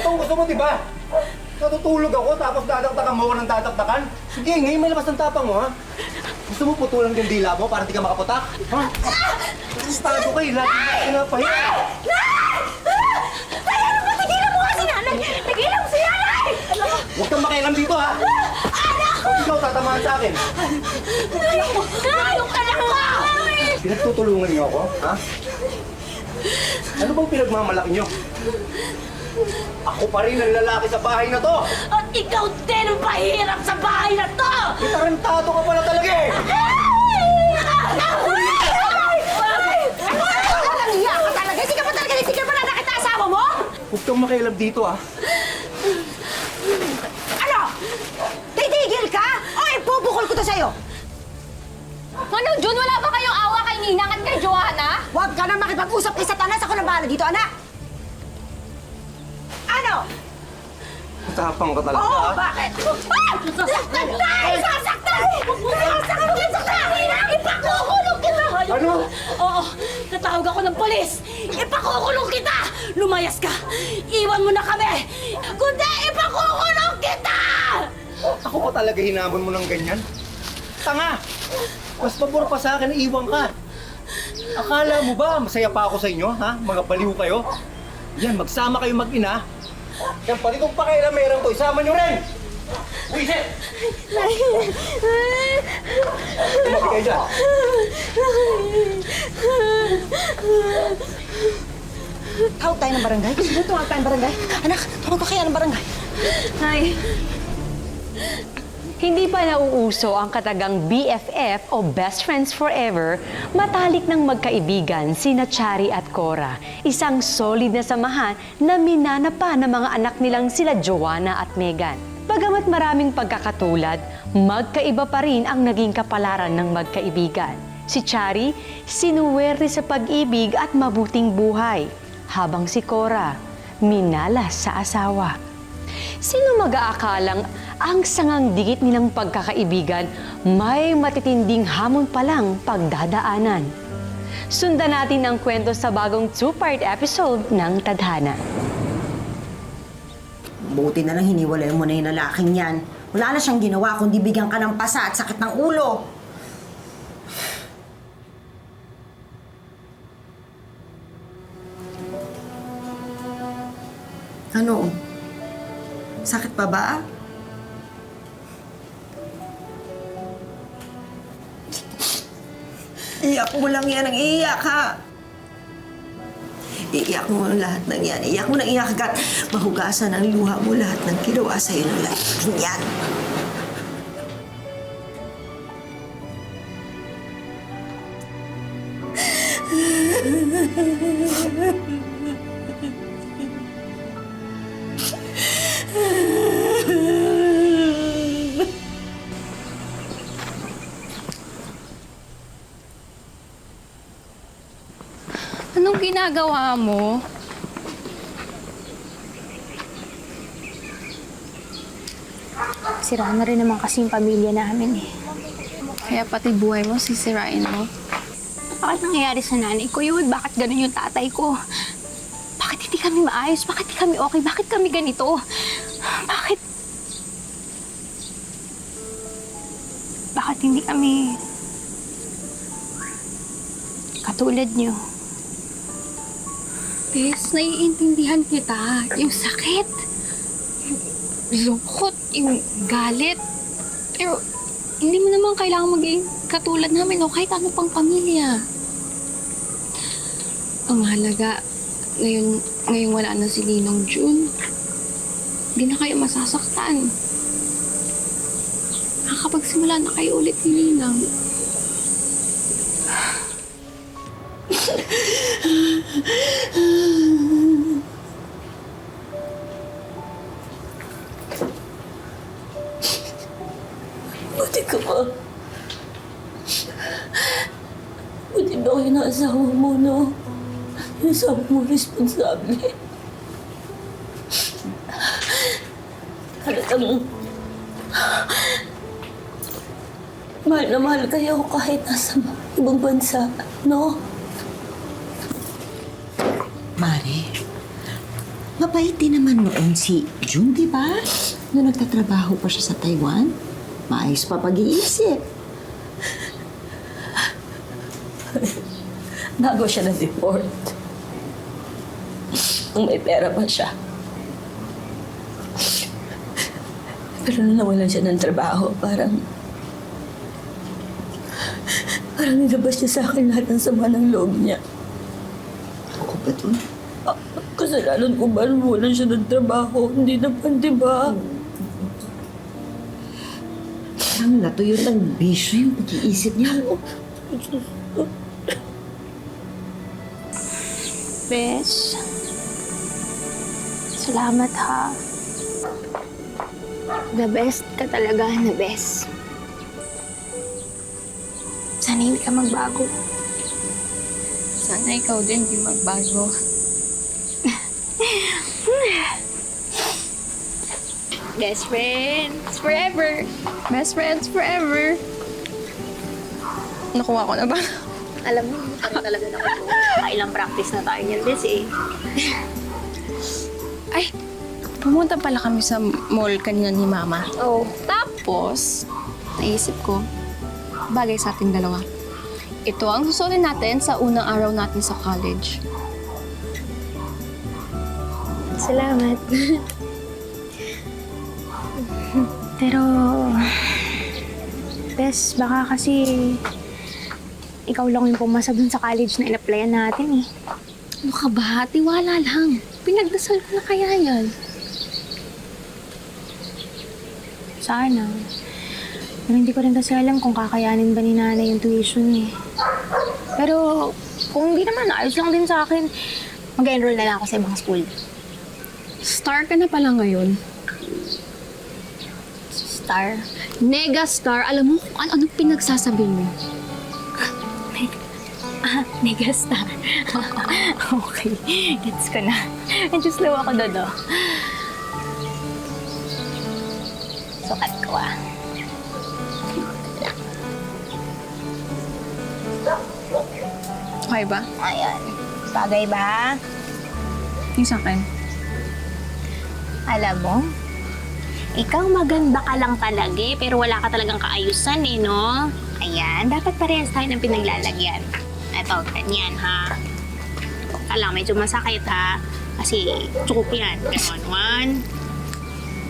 itong gusto mo, di ba? Natutulog ako, tapos dadaktakan mo ako ng dadaktakan? Sige, ngayon may labas ng tapang mo, ha? Gusto mo putulan yung dila mo para di ka makaputak? Ha? Estado kayo, lagi na pinapahiya. Nay! Kaya naman, tigilan mo nga si nanay! Tigilan mo si nanay! Huwag kang makialam dito, ha? Anak ko! Ikaw tatamaan sa akin. Nay! Yung anak ko! Pinagtutulungan niyo ako, ha? Ano bang pinagmamalaki niyo? Ako pa rin ang lalaki sa bahay na to! At ikaw din ang pahirap sa bahay na to! Itarantado ka pala talaga eh! Iya ka talaga? Hindi ka pa talaga nitigal pa na nakita asawa mo? Huwag kang makialam dito, ha? Ano? Titigil ka? O ipubukol ko to sa'yo? Ano, Jun? Wala ba kayong awa kay Ninang at kay Joanna? Huwag ka na makipag-usap kay Satanas. Ako na bahala dito, anak! Ano? Tapang ka talaga, Oo, ha? bakit? Sasaktan! Tay! Sasaktan! Sasaktan! Ipakukulong kita! Ano? Oo, natawag ako ng polis! Ipakukulong kita! Lumayas ka! Iwan mo na kami! Kundi ipakukulong kita! Ako pa talaga hinamon mo ng ganyan? Tanga! Mas pabor pa sa akin na iwan ka. Akala mo ba masaya pa ako sa inyo, ha? Mga baliw kayo? Yan, magsama kayo mag-ina. Yan, pati itong pakailamerang to, isama nyo rin! Wisit! Tumabi kayo dyan. Tawag tayo ng barangay? Sige, tumawag tayo ng barangay. Anak, tawag ka kaya ng barangay. Nay, hindi pa nauuso ang katagang BFF o Best Friends Forever, matalik ng magkaibigan sina Chari at Cora. Isang solid na samahan na minana pa ng mga anak nilang sila Joanna at Megan. Bagamat maraming pagkakatulad, magkaiba pa rin ang naging kapalaran ng magkaibigan. Si Chari, sinuwerte sa pag-ibig at mabuting buhay, habang si Cora, minalas sa asawa. Sino mag-aakalang ang sangang dikit nilang pagkakaibigan may matitinding hamon palang pagdadaanan? Sundan natin ang kwento sa bagong 2-part episode ng Tadhana. Buti na lang hiniwalay mo na yung lalaking yan. Wala na siyang ginawa kundi bigyan ka ng pasa at sakit ng ulo. Ano? Sakit pa ba? Iyak mo lang yan ang iiyak, ha? Iiyak mo ang lahat ng yan. Iiyak mo na iiyak agad. Mahugasan ang luha mo lahat ng ginawa sa'yo ng lahat yan. Anong ginagawa mo? Sira na rin naman kasi yung pamilya namin eh. Kaya pati buhay mo sisirain mo? Bakit nangyayari sa nanay ko yun? Bakit ganun yung tatay ko? Bakit hindi kami maayos? Bakit hindi kami okay? Bakit kami ganito? Bakit? Bakit hindi kami katulad niyo? Bes, naiintindihan kita. Yung sakit, yung lungkot, yung galit. Pero hindi mo naman kailangan maging katulad namin o kahit ano pang pamilya. Ang mahalaga, ngayon wala na si Ninong June. Hindi na kayo masasaktan. Nakakapagsimula na kayo ulit ni Ninang. Buti ka pa. Buti ba kayo na asawa mo, no? Yung asawa mo responsable. Talagang mahal na mahal kayo kahit nasa ibang bansa, no? Mari, Mabait din naman noon si Jun, di ba? Noong nagtatrabaho pa siya sa Taiwan, maayos pa pag-iisip. Bago siya na-deport. Kung may pera pa siya. Pero nung nawalan siya ng trabaho, parang nilabas niya sa akin lahat ng sama ng loob niya. Ako ba dun? Kasalanan ko ba nung walan siya ng trabaho? Hindi naman, di ba? Parang natuyo ng bisyo yung pag-iisip niya. Bes, salamat ha. The best ka talaga na best. Sana hindi ka magbago. Sana ikaw din di magbago. Best friends forever. Best friends forever. Nakuha ko na ba? Alam mo, kami talaga na ako. Ilang practice na tayo niyan, Bes eh. Ay, pumunta pala kami sa mall kanina ni Mama. Oh. Tapos, naisip ko, bagay sa ating dalawa. Ito ang susunin natin sa unang araw natin sa college. Salamat. Pero, Bes, baka kasi ikaw lang yung pumasa dun sa college na in-applyan natin eh. Ano ka ba? Tiwala lang. Pinagdasal ko na kaya yan. Sana. Pero hindi ko rin kasi alam kung kakayanin ba ni nanay yung tuition eh. Pero kung hindi naman, ayos lang din sa akin. Mag-enroll na lang ako sa ibang school. Star ka na pala ngayon. Star. Nega star. Alam mo kung ano-anong pinagsasabi mo. Megastar. Okay. Gets ko na. Just slow ako, Dodo. Sukat ko ah. Okay ba? Ayan. Bagay ba? Yung sa akin. Alam mo, ikaw maganda ka lang talaga eh, pero wala ka talagang kaayusan eh, no? Ayan, dapat parehas tayo ng pinaglalagyan. Eto, ganyan ha. Ka lang, medyo masakit ha. Kasi tsukup yan. Ganon, one.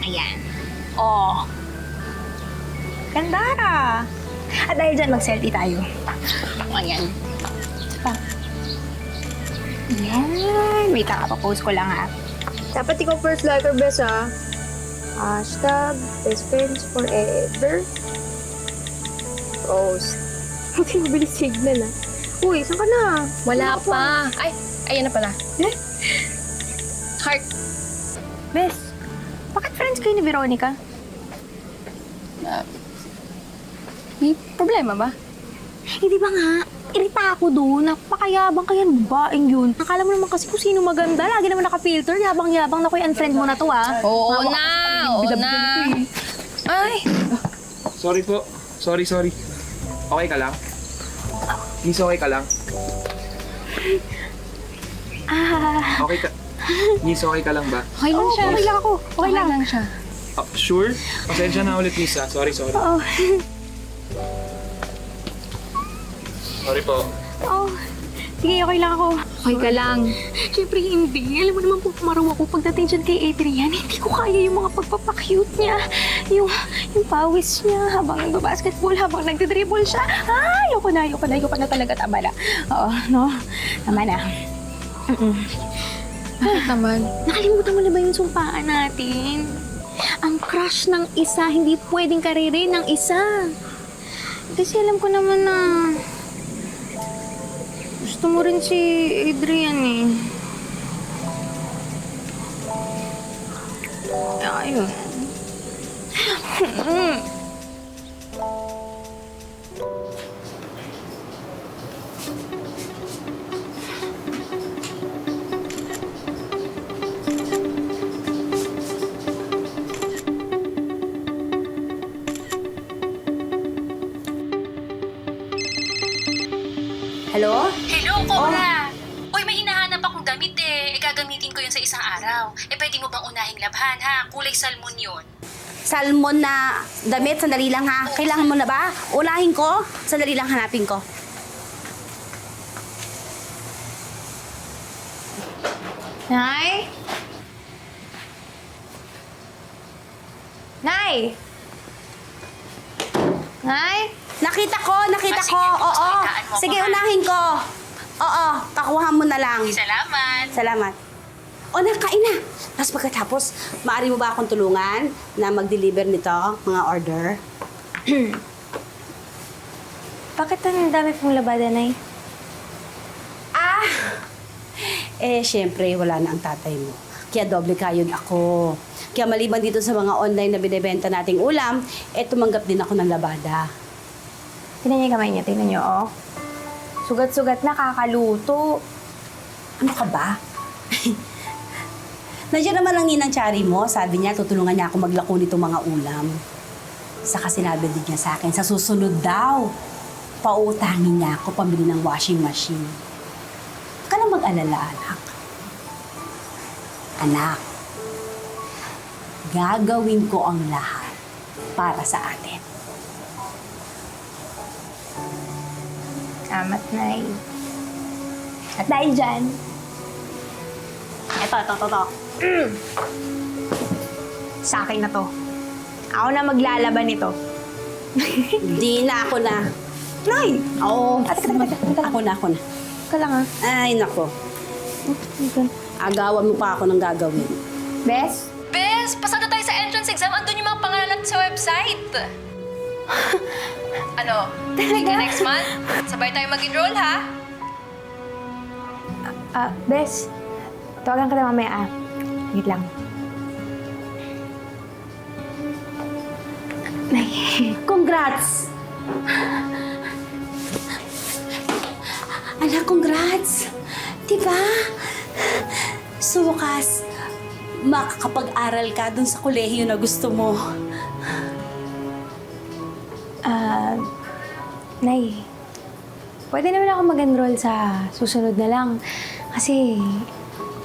Ayan. Oh. Ganda. At dahil dyan, mag-selfie tayo. Ayan. Isa pa. Ayan. May kakapapost ko lang ha. Dapat ikaw first liker, best ha. Hashtag best friends forever. Post. Buti mabilis signal ah. Uy, saan ka na? Wala pa. Ay, ayan na pala. Heart. Bes, bakit friends kayo ni Veronica? May problema ba? Hindi ba nga? Irita ako doon. Napakayabang kaya babaeng yun. Akala mo naman kasi kung sino maganda. Lagi naman naka-filter. Yabang-yabang na ko unfriend mo na to ah. Oo na. Oo na. Ay. Sorry po. Sorry. Okay ka lang? Miss, okay ka lang? Okay ka... Miss, okay ka lang ba? Okay lang siya. Okay lang ako. Okay lang. siya. Sure? Pasensya na ulit, Miss, ah. Sorry. Oo. Sorry po. Oh. Sige, okay lang ako. Okay ka lang. Siyempre hindi. Alam mo naman po, kumaraw ako pagdating dyan kay Adrian. Hindi ko kaya yung mga pagpapakute niya. Yung pawis niya habang nagbabasketball, habang nagdidribble siya. Ayoko na talaga. Tama na. Oo, no? Tama na. Bakit naman? Nakalimutan mo na ba yung sumpaan natin? Ang crush ng isa, hindi pwedeng karere ng isa. Kasi alam ko naman na gusto mo rin si Adrian eh. Ayun. Hello? Hello, Cora! Uy, may hinahanap akong damit eh. Gagamitin ko yun sa isang araw. Pwede mo bang unahing labhan, ha? Kulay salmon yun. Salmon na damit, sandali lang ha. Kailangan mo na ba? Unahin ko? Sandali lang, hanapin ko. Nay? Nay? Nay? Nakita ko. sige, Oo. pagkaitaan mo Sige, ko, ha? unahin ko. Oo, pakuha mo na lang. Salamat. Salamat. O, nakain na. Tapos pagkatapos, maaari mo ba akong tulungan na mag-deliver nito, mga order? Bakit ang dami pong labada, Nay? Siyempre, wala na ang tatay mo. Kaya doble kayod ako. Kaya maliban dito sa mga online na binibenta nating ulam, tumanggap din ako ng labada. Tingnan niyo yung kamay niya. Tingnan niyo, oh. Sugat-sugat na, kakaluto. Ano ka ba? Nandiyan naman ang ninang Chari mo. Sabi niya, tutulungan niya ako maglako nitong mga ulam. Saka sinabi din niya sa akin, sa susunod daw, pautangin niya ako pambili ng washing machine. Huwag ka na mag-alala, anak. Anak, gagawin ko ang lahat para sa atin. Salamat, Nay. At dahil dyan, Ito. sa akin na to. Ako na maglalaban nito. Hindi na ako na. Nay! Oo. Teka. Ako na. Ka lang, ah. Ay, nako. Agawan mo pa ako ng gagawin. Bes? Bes, pasado tayo sa entrance exam. Andun yung mga pangalan natin sa website. Ano? Talaga? Next month? Sabay tayo mag-enroll, ha? Bes. Tawagan ka na mamaya, ah. Wait lang. Nay. Congrats! Anak, congrats! Diba? Sukas, makakapag-aral ka dun sa kolehiyo na gusto mo. Nay. Pwede naman ako mag-enroll sa susunod na lang. Kasi,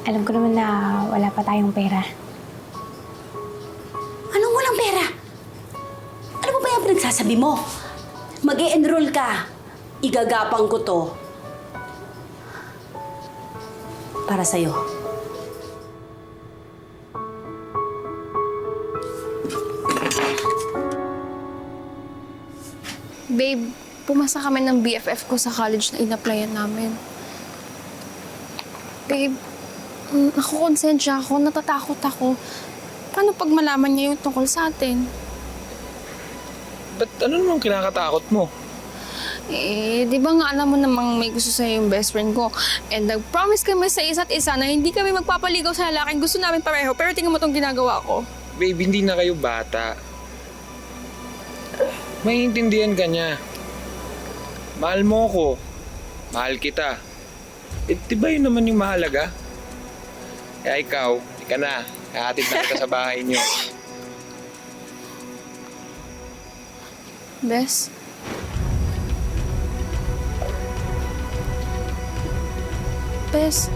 alam ko naman na wala pa tayong pera. Anong walang pera? Ano ba yung pinagsasabi mo? Mag-e-enroll ka. Igagapang ko to. Para sa'yo. Babe, pumasa kami ng BFF ko sa college na in-applyan namin. Babe, ako konsensya ako, natatakot ako. Paano pag malaman niya yung tungkol sa atin? Ba't ano namang kinakatakot mo? Di ba nga alam mo namang may gusto sa'yo yung best friend ko? And nag-promise kami sa isa't isa na hindi kami magpapaligaw sa lalaking gusto namin pareho. Pero tingnan mo tong ginagawa ko. Babe, hindi na kayo bata. Maiintindihan ka niya. Mahal mo ko. Mahal kita. Di ba yun naman yung mahalaga? Kaya ikaw, ika na. Kahatid na kita sa bahay niyo. Bes? Bes?